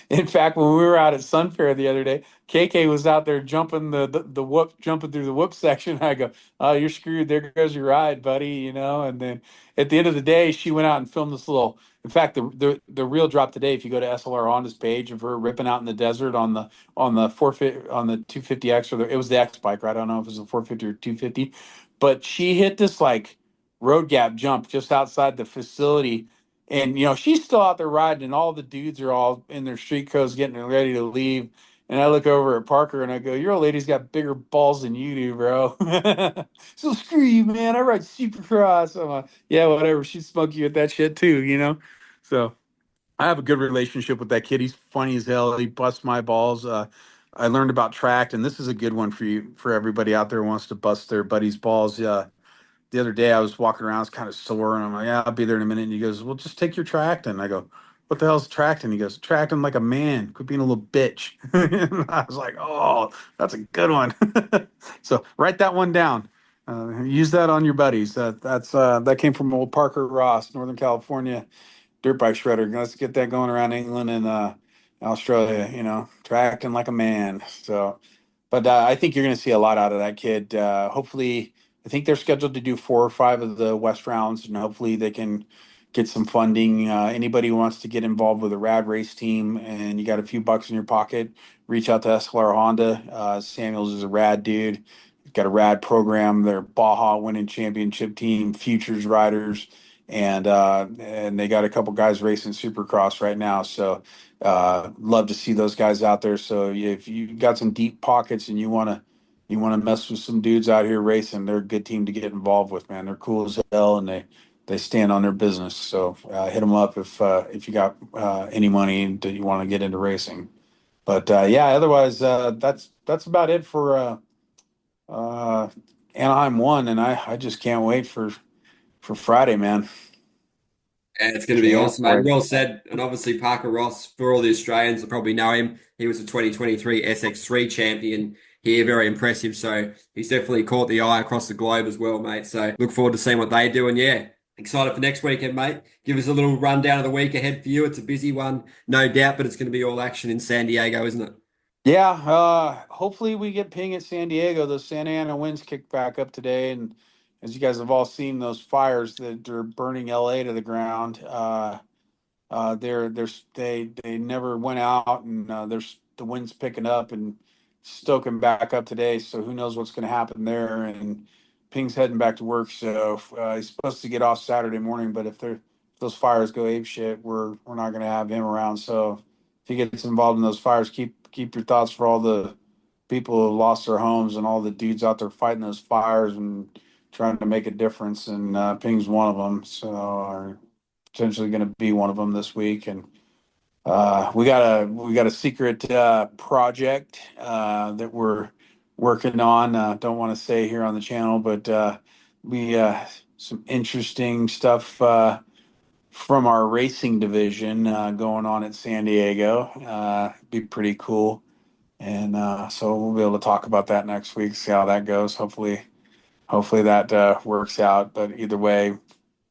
in fact, when we were out at Sunfair the other day, KK was out there jumping the whoop, jumping through the whoop section. I go, "Oh, you're screwed. There goes your ride, buddy." And then at the end of the day, she went out and filmed this little. In fact, the reel dropped today. If you go to SLR Honda's page of her ripping out in the desert on the 450 on the 250X, it was the X bike, right? I don't know if it was a 450 or 250, but she hit this like road gap jump just outside the facility, and she's still out there riding, and all the dudes are all in their street coats getting ready to leave. And I look over at Parker and I go, "Your old lady's got bigger balls than you do, bro." So screw you, man. I ride Supercross. I'm like, yeah, whatever. She'd smoke you at that shit too. So I have a good relationship with that kid. He's funny as hell. He busts my balls. I learned about tracked, and this is a good one for everybody out there who wants to bust their buddy's balls. The other day I was walking around, I was kind of sore, and I'm like, yeah, I'll be there in a minute. And he goes, well, just take your Tracton. And I go, what the hell's Tracton? He goes, Tracton like a man. Quit being a little bitch. And I was like, oh, that's a good one. So write that one down. Use that on your buddies. That came from old Parker Ross, Northern California dirt bike shredder. Let's get that going around England and Australia. Tracting like a man. So, but I think you're going to see a lot out of that kid. Hopefully, I think they're scheduled to do 4 or 5 of the West rounds, and hopefully they can get some funding. Anybody who wants to get involved with a rad race team and you got a few bucks in your pocket, reach out to SLR Honda. Samuels is a rad dude. He's got a rad program. They're Baja winning championship team, futures riders, and they got a couple guys racing Supercross right now. So love to see those guys out there. So if you got some deep pockets and you want to mess with some dudes out here racing, they're a good team to get involved with, man. They're cool as hell, and they stand on their business. So hit them up if you got any money that you want to get into racing. But yeah, otherwise that's about it for Anaheim 1, and I just can't wait for Friday, man. And it's going to be Can't awesome, mate. wait. Well said. And obviously, Parker Ross, for all the Australians that probably know him, he was a 2023 SX3 champion here. Very impressive. So he's definitely caught the eye across the globe as well, mate. So look forward to seeing what they do. And yeah, excited for next weekend, mate. Give us a little rundown of the week ahead for you. It's a busy one, no doubt, but it's going to be all action in San Diego, isn't it? Yeah, hopefully we get ping at San Diego. Those Santa Ana winds kicked back up today, and as you guys have all seen, those fires that are burning LA to the ground. They never went out, and there's the wind's picking up and stoking back up today. So who knows what's going to happen there? And Ping's heading back to work, so he's supposed to get off Saturday morning. But if those fires go ape shit, we're not going to have him around. So if he gets involved in those fires, keep your thoughts for all the people who lost their homes and all the dudes out there fighting those fires and trying to make a difference. And Ping's one of them. So. potentially going to be one of them this week. And we got a secret project that we're working on. Don't want to say here on the channel, but we some interesting stuff from our racing division going on at San Diego. Be pretty cool. And so we'll be able to talk about that next week, see how that goes. Hopefully that works out. But either way,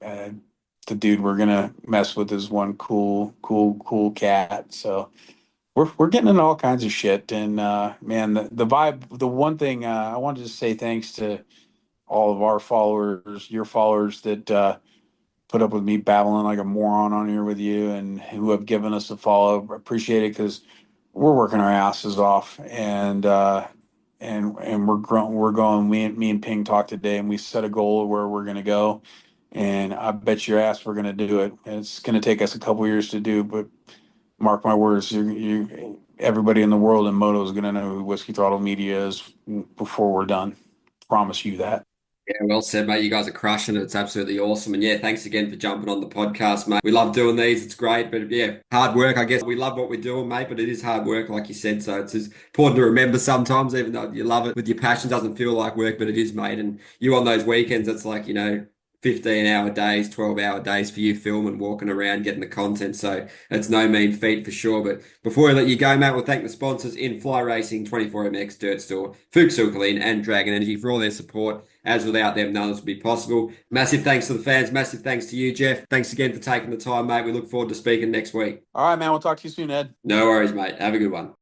uh, the dude we're gonna mess with is one cool cat. So we're getting into all kinds of shit. And man, the vibe. The one thing I wanted to say thanks to all of our followers, your followers that put up with me babbling like a moron on here with you, and who have given us a follow. Appreciate it, because we're working our asses off, and we're going. Me and Ping talked today, and we set a goal of where we're going to go, and I bet your ass we're going to do it. And it's going to take us a couple years to do, but mark my words, you everybody in the world in moto is going to know who Whiskey Throttle Media is before we're done. Promise you that. Yeah, well said, mate. You guys are crushing it. It's absolutely awesome. And yeah, thanks again for jumping on the podcast, mate. We love doing these. It's great. But yeah, hard work, I guess. We love what we're doing, mate, but it is hard work, like you said. So it's just important to remember sometimes, even though you love it with your passion, doesn't feel like work, but it is, mate. And you on those weekends, it's like, 15-hour days, 12-hour days for you filming, walking around, getting the content. So it's no mean feat for sure. But before I let you go, mate, we'll thank the sponsors in Fly Racing, 24MX, Dirt Store, Fuchs Silkaline, and Dragon Energy for all their support. As without them, none of this would be possible. Massive thanks to the fans. Massive thanks to you, Jeff. Thanks again for taking the time, mate. We look forward to speaking next week. All right, man. We'll talk to you soon, Ed. No worries, mate. Have a good one.